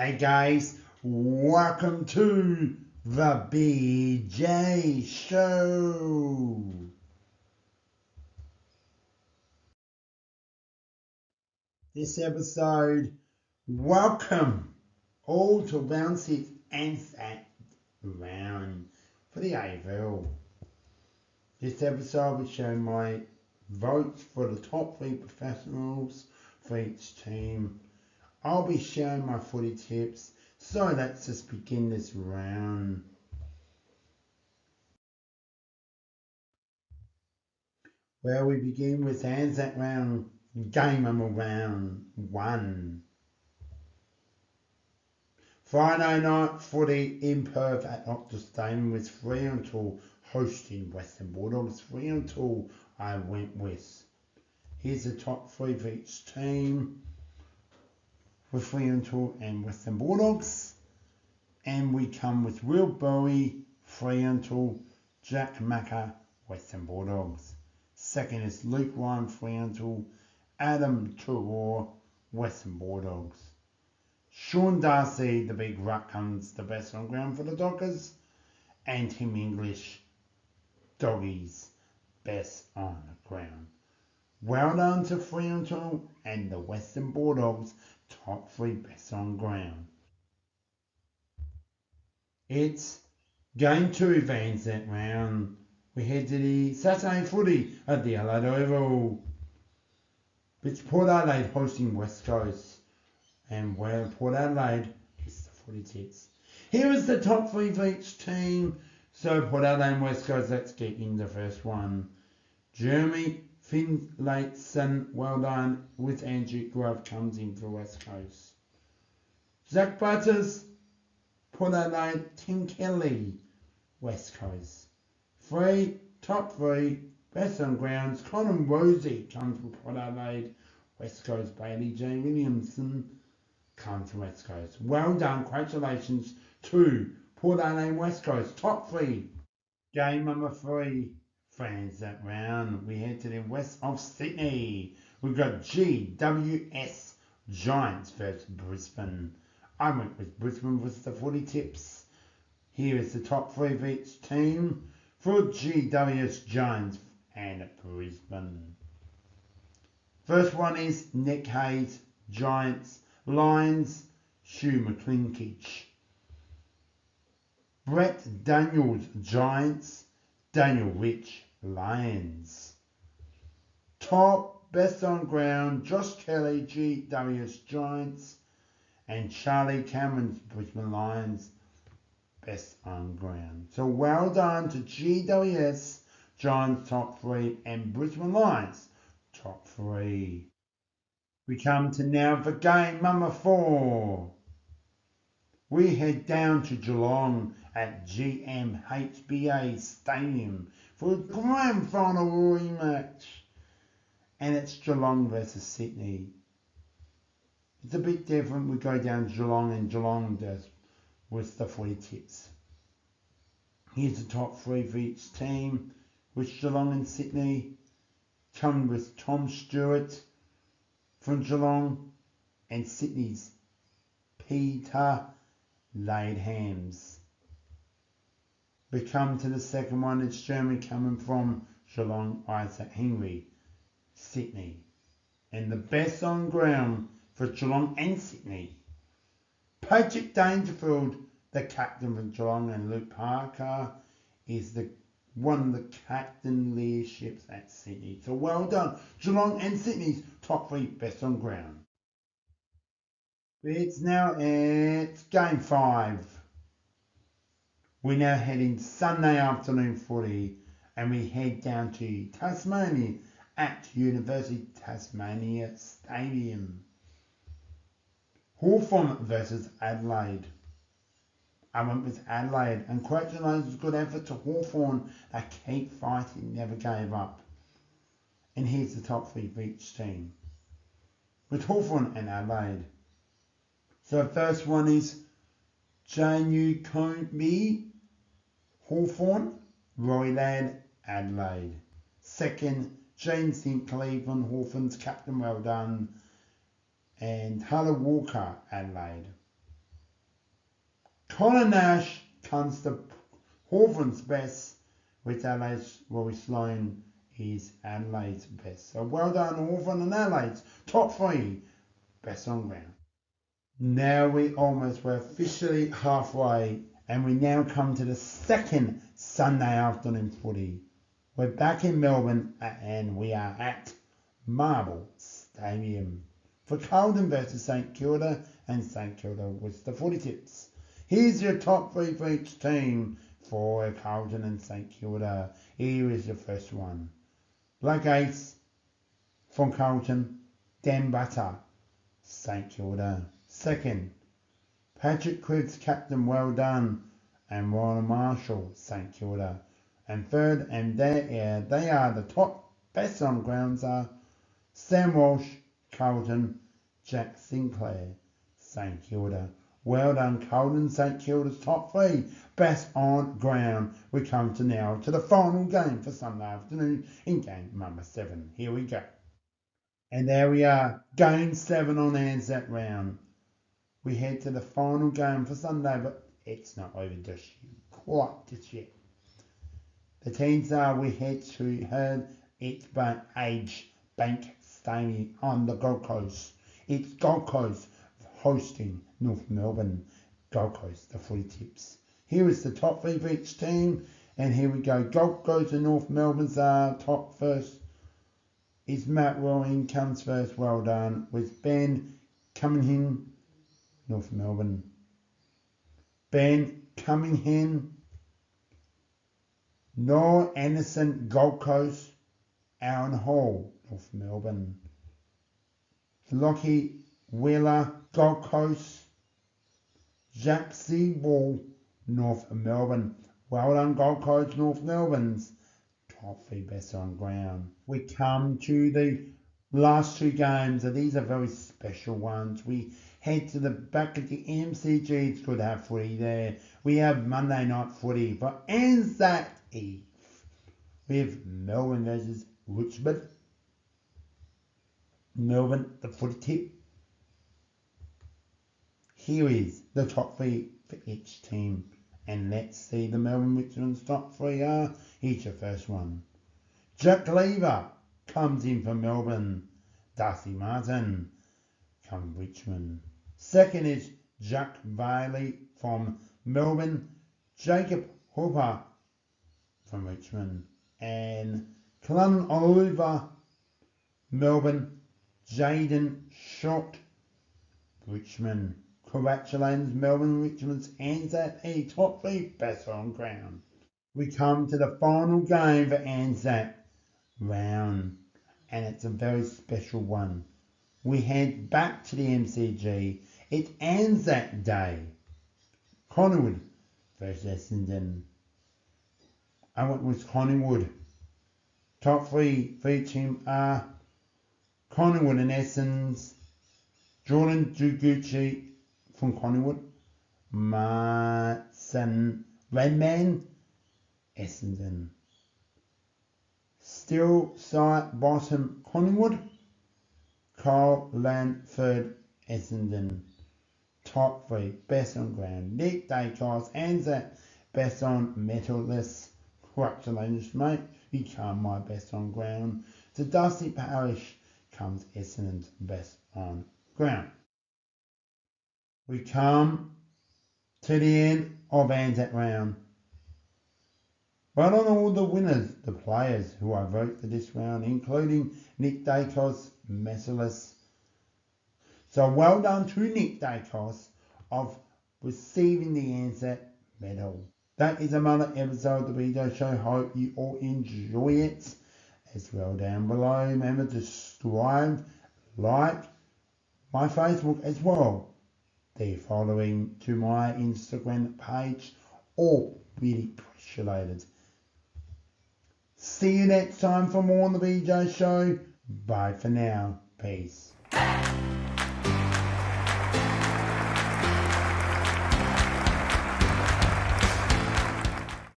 Hey guys, welcome to the BJ Show. This episode, welcome all to Round 6 ANZAC Round for the AFL. This episode will show my votes for the top 3 professionals for each team. I'll be sharing my footy tips, so let's just begin this round. Well, we begin with ANZAC Round, game number round 1. Friday night footy in Perth at Optus Stadium with Fremantle hosting Western Bulldogs. Fremantle I went with. Here's the top 3 for each team for Fremantle and Western Bulldogs. And we come with Will Bowie, Fremantle, Jack Macca, Western Bulldogs. Second is Luke Ryan, Fremantle, Adam Turor, Western Bulldogs. Sean Darcy, the big ruck, comes the best on ground for the Dockers. And Tim English, Doggies, best on the ground. Well done to Fremantle and the Western Bulldogs, top 3 best on ground. It's game 2 for ANZAC Round. We head to the Saturday footy at the Adelaide Oval. It's Port Adelaide hosting West Coast. And where Port Adelaide is the footy tips. Here is the top 3 for each team. So Port Adelaide and West Coast, let's get in the first one. Jeremy Finlayson, well done, with Andrew Grove comes in for West Coast. Zach Butters, Port Adelaide, Tim Kelly, West Coast. Top 3, best on grounds. Conor Rosie comes from Port Adelaide, West Coast. Bailey J. Williamson comes from West Coast. Well done, congratulations to Port Adelaide, West Coast. Top 3. Game number 3, fans that round. We head to the west of Sydney. We've got GWS Giants versus Brisbane. I went with Brisbane with the footy tips. Here is the top 3 for each team for GWS Giants and Brisbane. First one is Nick Hayes, Giants, Lions, Hugh McClinkage. Brett Daniels, Giants, Daniel Rich, Lions. Top, best on ground, Josh Kelly, GWS Giants, and Charlie Cameron's Brisbane Lions, best on ground. So well done to GWS Giants top 3 and Brisbane Lions top 3. We come to now for game number 4. We head down to Geelong at GMHBA Stadium for a grand final rematch. And it's Geelong versus Sydney. It's a bit different. We go down to Geelong and Geelong does with the footy tips. Here's the top 3 for each team, which Geelong and Sydney come with Tom Stewart from Geelong and Sydney's Peter Laidhams. We come to the second one. It's German coming from Geelong, Isaac Henry, Sydney. And the best on ground for Geelong and Sydney, Patrick Dangerfield, the captain for Geelong, and Luke Parker is the one of the captain leaderships at Sydney. So well done, Geelong and Sydney's top 3 best on ground. It's game 5. We're now heading Sunday afternoon footy, and we head down to Tasmania at University Tasmania Stadium. Hawthorn versus Adelaide. I went with Adelaide, and congratulations, good effort to Hawthorn. They keep fighting, never gave up. And here's the top 3 for each team, with Hawthorn and Adelaide. So the first one is Janu Combe, Hawthorn, Royland, Adelaide. Second, James St. Cleveland, Hawthorn's captain, well done. And Hunter Walker, Adelaide. Connor Nash comes to Hawthorn's best, with Adelaide's Rory Sloane is Adelaide's best. So well done Hawthorn and Adelaide's top three best on ground. Now we're officially halfway, and we now come to the second Sunday afternoon footy. We're back in Melbourne and we are at Marble Stadium for Carlton versus St Kilda, and St Kilda with the footy tips. Here's your top three for each team for Carlton and St Kilda. Here is your first one. Black Ace from Carlton, Dan Butter, St Kilda. Second, Patrick Cripps, captain, well done, and Ronald Marshall, St Kilda. And third, and they are the top best on grounds are Sam Walsh, Carlton, Jack Sinclair, St Kilda. Well done, Carlton, St Kilda's top three best on ground. We come to now to the final game for Sunday afternoon in game number 7. Here we go. And there we are, game 7 on ANZAC Round. We head to the final game for Sunday, but it's not over quite just yet. The teams are, we head to Age Bank Stadium on the Gold Coast. It's Gold Coast hosting North Melbourne. Gold Coast, the footy tips. Here is the top three for each team, and here we go. Gold Coast and North Melbourne's top first is Matt Rowing comes first, well done, with Ben Cunningham, North Melbourne. Ben Cunningham, Noah Anderson, Gold Coast, Aaron Hall, North Melbourne. Lockie Wheeler, Gold Coast, Jack Seawall, North Melbourne. Well done, Gold Coast, North Melbourne's top three best on ground. We come to the last two games, and these are very special ones. We head to the back of the MCG. It's good to have footy there. We have Monday night footy for ANZAC Eve. We have Melbourne versus Richmond. Melbourne, the footy tip. Here is the top three for each team. And let's see the Melbourne Richmond's top three are. Here's your first one. Jack Lever comes in for Melbourne. Darcy Martin comes Richmond. Second is Jack Bailey from Melbourne. Jacob Hooper from Richmond. And Clun Oliver, Melbourne. Jaden Schott, Richmond. Congratulations, Melbourne Richmond's ANZAC E top three best on ground. We come to the final game for ANZAC Round, and it's a very special one. We head back to the MCG. It's ANZAC Day. Collingwood versus Essendon. I went with Collingwood. Top three for each team are Collingwood and Essendon. Jordan Dugucci from Collingwood. Martin Redman, Essendon. Still side bottom Collingwood. Kyle Lanford, Essendon. Top three best on ground. Nick Dacos, ANZAC best on metallist. Congratulations, mate. You come my best on ground. To Dusty Parish comes Essendon's best on ground. We come to the end of ANZAC Round. Well done all the winners, the players who I vote for this round, including Nick Dacos, Messerless. So well done to Nick Dacos of receiving the ANZAC medal. That is another episode of the video show. Hope you all enjoy it. As well down below, remember to subscribe, like my Facebook as well. The following to my Instagram page, all really appreciated. See you next time for more on the video show. Bye for now. Peace.